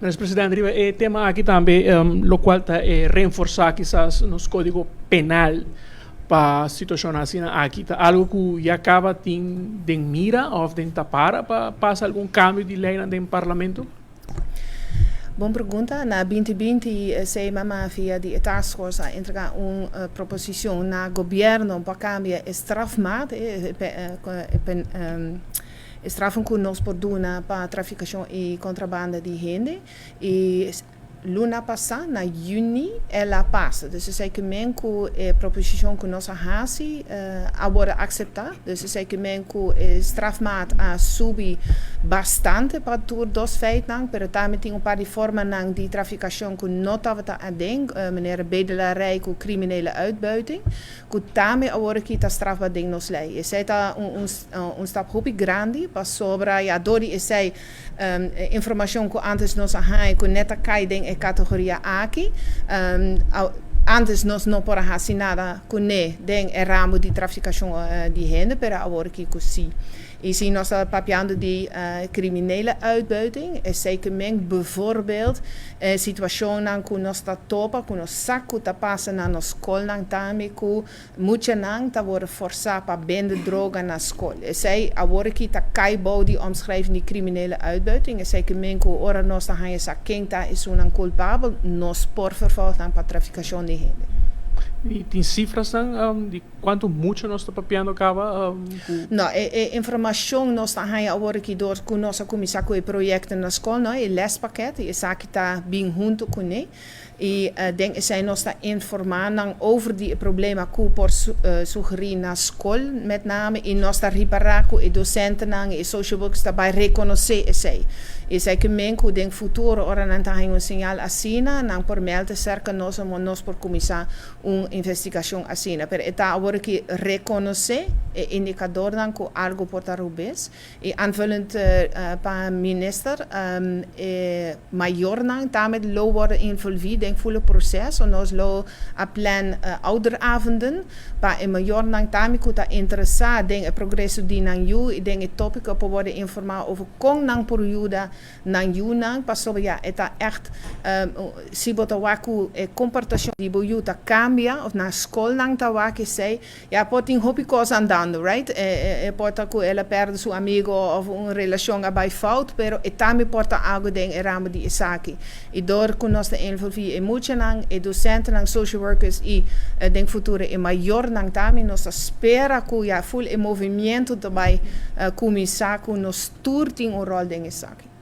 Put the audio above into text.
Mas, presidente, o tema aqui também, lo qual está reforçar quizás nos código penal para a situação assim aqui, tá algo que já acaba de mira ou de tapar para passar algum cambio de lei no parlamento? Boa pergunta. Na 2020, sei mama via die taskforce a entregar uma proposição na governo para cambiar strafmaat, straffen que nós podemos para traficação e contrabando de gente. E luna passada, na juni, ela passa. Dus sei que men que a proposição que nós hasi agora aceitar. Dus sei que men que strafmaat a subir bastante para tur dos feit nang, pero também tem paar de forma nang die traficação que não estava a ding, meneer bedelarij, que criminele uitbuiting, que também agora que está strafbaar ding nos lei. E sei tá stap hopi grande para sobra ja dori e sei informação que antes nós há que neta cai ding e categoria aqui. Antes nós não podíamos nada com ne den ramo de traficação de gente, pero agora que sim. E zie nós papiando de criminele uitbuiting, is zeker men bijvoorbeeld situatie que nós está topa, que nós saco tá passa na nossa escola também, que muita nang tá worden forçado para vender droga na escola. E sei agora que tá cai body omschrijven die criminele uitbuiting, is zeker men que ora nós tá hanha sa quem tá is culpável, nós por vervolgen para traficação de gente. E tem cifras de quanto muito nós estamos papiando acaba? Não, informação nós estamos agora aqui door com nossa comissão com o projeto na escola, não, o lespakket, e essa que está bem junto com ele. E denk zij nós está informando over die problemen que por sugerir na escola, met name e nós está reparar com os docentes e social workers daarbij reconhecer zij. E sei que men que denk futuro ora não tá um sinal assina, não por melder cerca nós por comissão investigação assina, pero está agora que reconhecer indicador dan que algo porta rubes e aanvullend para minister maior dan daarmee lo worden involviert denk volle proces en ons lo a plan ouderavonden pa e maior dan daarmee kuta interessar denk progresso di nan you denk topic op worden informar over kon nan por juda nan you nan paso ja eta echt si bota waku comportação di bojuta cambia of na school nan ta waki sei ja poting hopi cosa andando right porta ku ela perde su amigo of un relação abai fout pero etami porta algo denk eramo di isaki e door ku nos de involvi emotion nan e docenten nan social workers e denk futuro e maior nan tami nos spera ku ja full e movimento dabai ku misaku nos turting un rol denk isaki.